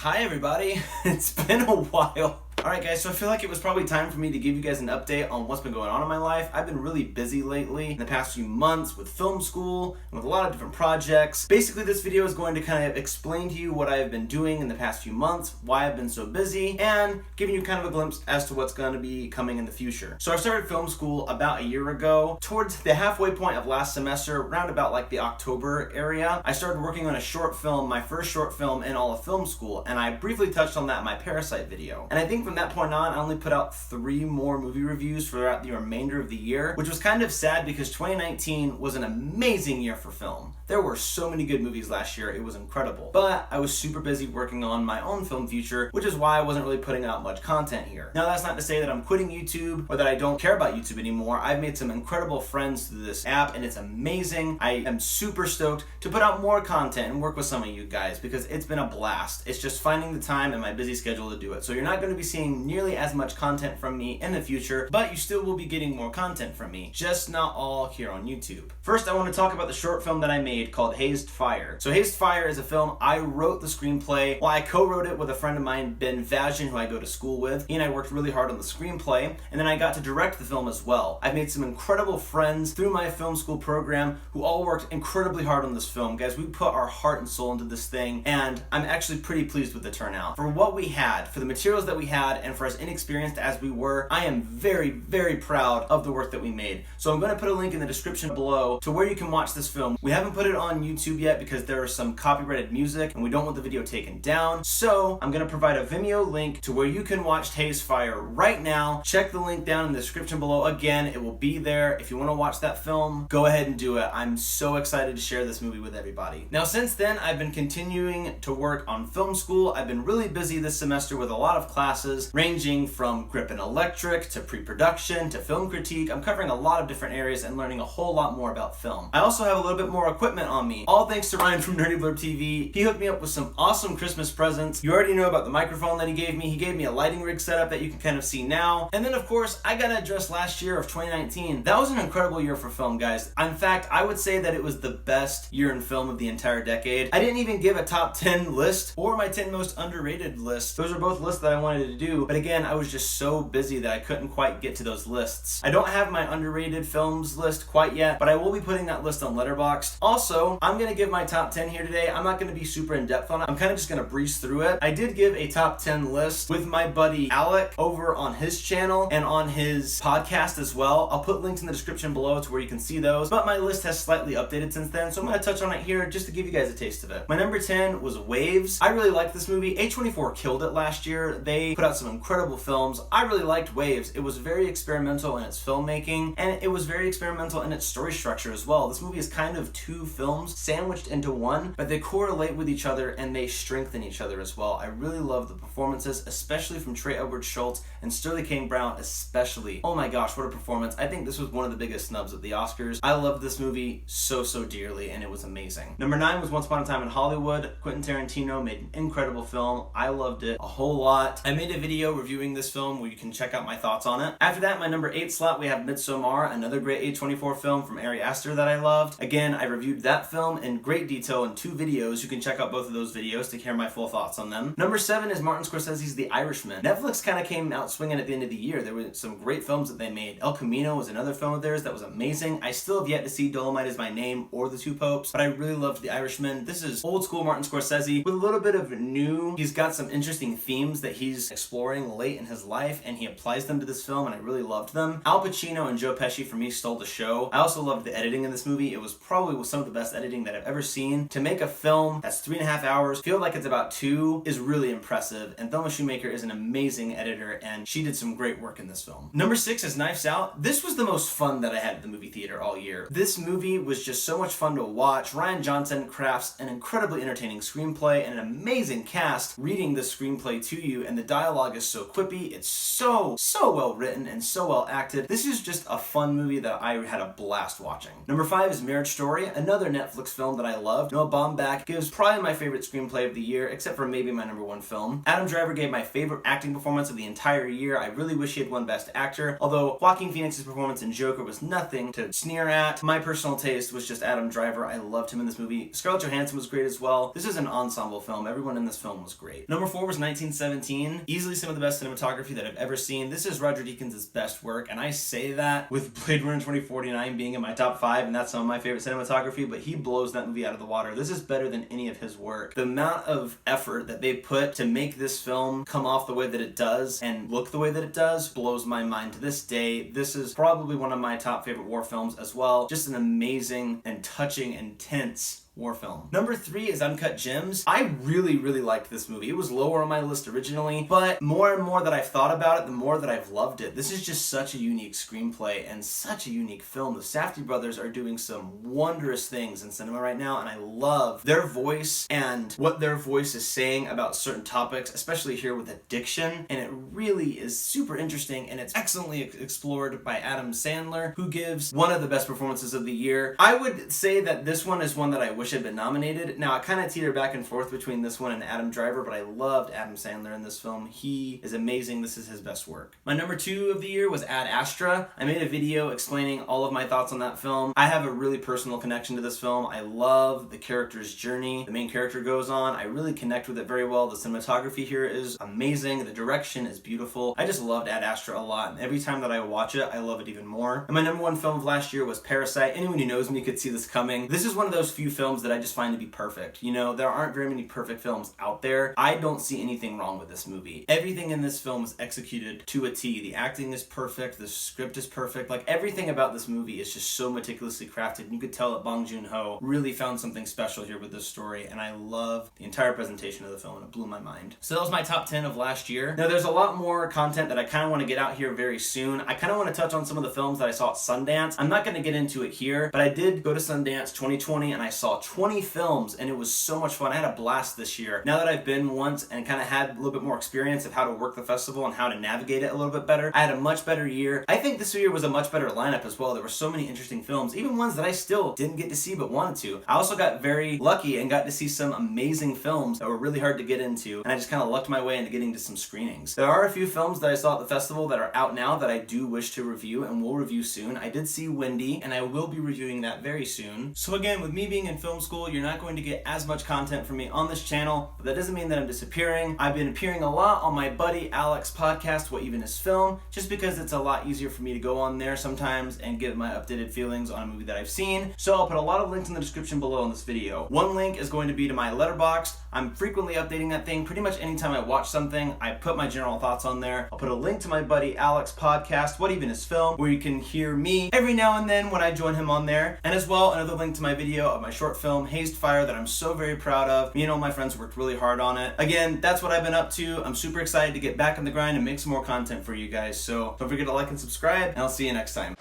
Hi everybody, it's been a while. Alright guys, so I feel like it was probably time for me to give you guys an update on what's been going on in my life. I've been really busy lately in the past few months with film school and with a lot of different projects. Basically, this video is going to kind of explain to you what I have been doing in the past few months, why I've been so busy, and giving you kind of a glimpse as to what's going to be coming in the future. So I started film school about a year ago. Towards the halfway point of last semester, around about like the October area, I started working on a short film, my first short film in all of film school, and I briefly touched on that in my Parasite video. And I think from that point on, I only put out 3 more movie reviews throughout the remainder of the year, which was kind of sad because 2019 was an amazing year for film. There were so many good movies last year, it was incredible. But I was super busy working on my own film future, which is why I wasn't really putting out much content here. Now that's not to say that I'm quitting YouTube or that I don't care about YouTube anymore. I've made some incredible friends through this app and it's amazing. I am super stoked to put out more content and work with some of you guys because it's been a blast. It's just finding the time in my busy schedule to do it. So you're not going to be seeing nearly as much content from me in the future, but you still will be getting more content from me, just not all here on YouTube. First, I want to talk about the short film that I made called Hazed Fire. So Hazed Fire is a film, I wrote the screenplay. Well, I co-wrote it with a friend of mine, Ben Vajan, who I go to school with. He and I worked really hard on the screenplay, and then I got to direct the film as well. I've made some incredible friends through my film school program who all worked incredibly hard on this film. Guys, we put our heart and soul into this thing, and I'm actually pretty pleased with the turnout. For what we had, for the materials that we had, and for as inexperienced as we were, I am very, very proud of the work that we made. So I'm going to put a link in the description below to where you can watch this film. We haven't put it on YouTube yet because there is some copyrighted music and we don't want the video taken down. So I'm going to provide a Vimeo link to where you can watch Hazed Fire right now. Check the link down in the description below. Again, it will be there. If you want to watch that film, go ahead and do it. I'm so excited to share this movie with everybody. Now, since then, I've been continuing to work on film school. I've been really busy this semester with a lot of classes ranging from grip and electric to pre-production to film critique. I'm covering a lot of different areas and learning a whole lot more about film. I also have a little bit more equipment on me, all thanks to Ryan from Nerdy Blurb TV. He hooked me up with some awesome Christmas presents. You already know about the microphone that he gave me. He gave me a lighting rig setup that you can kind of see now. And then of course, I got to address last year of 2019. That was an incredible year for film, guys. In fact, I would say that it was the best year in film of the entire decade. I didn't even give a top 10 list or my 10 most underrated list. Those are both lists that I wanted to do, but again, I was just so busy that I couldn't quite get to those lists. I don't have my underrated films list quite yet, but I will be putting that list on Letterboxd. Also, I'm going to give my top 10 here today. I'm not going to be super in-depth on it. I'm kind of just going to breeze through it. I did give a top 10 list with my buddy Alec over on his channel and on his podcast as well. I'll put links in the description below to where you can see those, but my list has slightly updated since then, so I'm going to touch on it here just to give you guys a taste of it. My number 10 was Waves. I really liked this movie. A24 killed it last year. They put out some incredible films. I really liked Waves. It was very experimental in its filmmaking, and it was very experimental in its story structure as well. This movie is kind of 2 films sandwiched into one, but they correlate with each other and they strengthen each other as well. I really love the performances, especially from Trey Edward Schultz and Sterling K. Brown especially. Oh my gosh, what a performance. I think this was one of the biggest snubs at the Oscars. I loved this movie so dearly, and it was amazing. Number 9 was Once Upon a Time in Hollywood. Quentin Tarantino made an incredible film. I loved it a whole lot. I made a video reviewing this film where you can check out my thoughts on it. After that, my number 8 slot, we have Midsommar, another great A24 film from Ari Aster that I loved. Again, I reviewed that film in great detail in 2 videos. You can check out both of those videos to hear my full thoughts on them. Number 7 is Martin Scorsese's The Irishman. Netflix kind of came out swinging at the end of the year. There were some great films that they made. El Camino was another film of theirs that was amazing. I still have yet to see Dolomite Is My Name or The Two Popes, but I really loved The Irishman. This is old school Martin Scorsese with a little bit of new. He's got some interesting themes that he's exploring late in his life, and he applies them to this film, and I really loved them. Al Pacino and Joe Pesci for me stole the show. I also loved the editing in this movie. It was probably some of the best editing that I've ever seen. To make a film that's 3.5 hours feel like it's about 2 is really impressive, and Thelma Shoemaker is an amazing editor, and she did some great work in this film. Number 6 is Knives Out. This was the most fun that I had at the movie theater all year. This movie was just so much fun to watch. Rian Johnson crafts an incredibly entertaining screenplay and an amazing cast reading the screenplay to you, and the dialogue dialogue is so quippy, it's so well written and so well acted. This is just a fun movie that I had a blast watching. Number 5 is Marriage Story, another Netflix film that I loved. Noah Baumbach gives probably my favorite screenplay of the year, except for maybe my number 1 film. Adam Driver gave my favorite acting performance of the entire year. I really wish he had won Best Actor, although Joaquin Phoenix's performance in Joker was nothing to sneer at. My personal taste was just Adam Driver. I loved him in this movie. Scarlett Johansson was great as well. This is an ensemble film. Everyone in this film was great. Number 4 was 1917. Easily some of the best cinematography that I've ever seen. This is Roger Deakins' best work, and I say that with Blade Runner 2049 being in my top 5, and that's some of my favorite cinematography, but he blows that movie out of the water. This is better than any of his work. The amount of effort that they put to make this film come off the way that it does and look the way that it does blows my mind to this day. This is probably one of my top favorite war films as well. Just an amazing and touching, intense war film. Number 3 is Uncut Gems. I really liked this movie. It was lower on my list originally, but more and more that I've thought about it, the more that I've loved it. This is just such a unique screenplay and such a unique film. The Safdie brothers are doing some wondrous things in cinema right now, and I love their voice and what their voice is saying about certain topics, especially here with addiction, and it really is super interesting, and it's excellently explored by Adam Sandler, who gives one of the best performances of the year. I would say that this one is one that I wish had been nominated. Now, I kind of teeter back and forth between this one and Adam Driver, but I loved Adam Sandler in this film. He is amazing. This is his best work. My number 2 of the year was Ad Astra. I made a video explaining all of my thoughts on that film. I have a really personal connection to this film. I love the character's journey the main character goes on. I really connect with it very well. The cinematography here is amazing. The direction is beautiful. I just loved Ad Astra a lot, and every time that I watch it, I love it even more. And my number 1 film of last year was Parasite. Anyone who knows me could see this coming. This is one of those few films that I just find to be perfect. You know, there aren't very many perfect films out there. I don't see anything wrong with this movie. Everything in this film is executed to a T. The acting is perfect. The script is perfect. Like, everything about this movie is just so meticulously crafted. And you could tell that Bong Joon-ho really found something special here with this story. And I love the entire presentation of the film, and it blew my mind. So that was my top 10 of last year. Now, there's a lot more content that I kind of want to get out here very soon. I kind of want to touch on some of the films that I saw at Sundance. I'm not going to get into it here, but I did go to Sundance 2020, and I saw 20 films, and it was so much fun. I had a blast this year. Now that I've been once and kind of had a little bit more experience of how to work the festival and how to navigate it a little bit better, I had a much better year. I think this year was a much better lineup as well. There were so many interesting films, even ones that I still didn't get to see but wanted to. I also got very lucky and got to see some amazing films that were really hard to get into, and I just kind of lucked my way into getting to some screenings. There are a few films that I saw at the festival that are out now that I do wish to review and will review soon. I did see Wendy, and I will be reviewing that very soon. So again, with me being in film school, you're not going to get as much content from me on this channel, but that doesn't mean that I'm disappearing. I've been appearing a lot on my buddy Alec's podcast, What Even Is Film, just because it's a lot easier for me to go on there sometimes and give my updated feelings on a movie that I've seen. So I'll put a lot of links in the description below in this video. One link is going to be to my Letterboxd. I'm frequently updating that thing. Pretty much anytime I watch something, I put my general thoughts on there. I'll put a link to my buddy Alec's podcast, What Even Is Film, where you can hear me every now and then when I join him on there. And as well, another link to my video of my short film, Hazed Fire, that I'm so very proud of. Me and all my friends worked really hard on it. Again, that's what I've been up to. I'm super excited to get back in the grind and make some more content for you guys. So don't forget to like and subscribe, and I'll see you next time.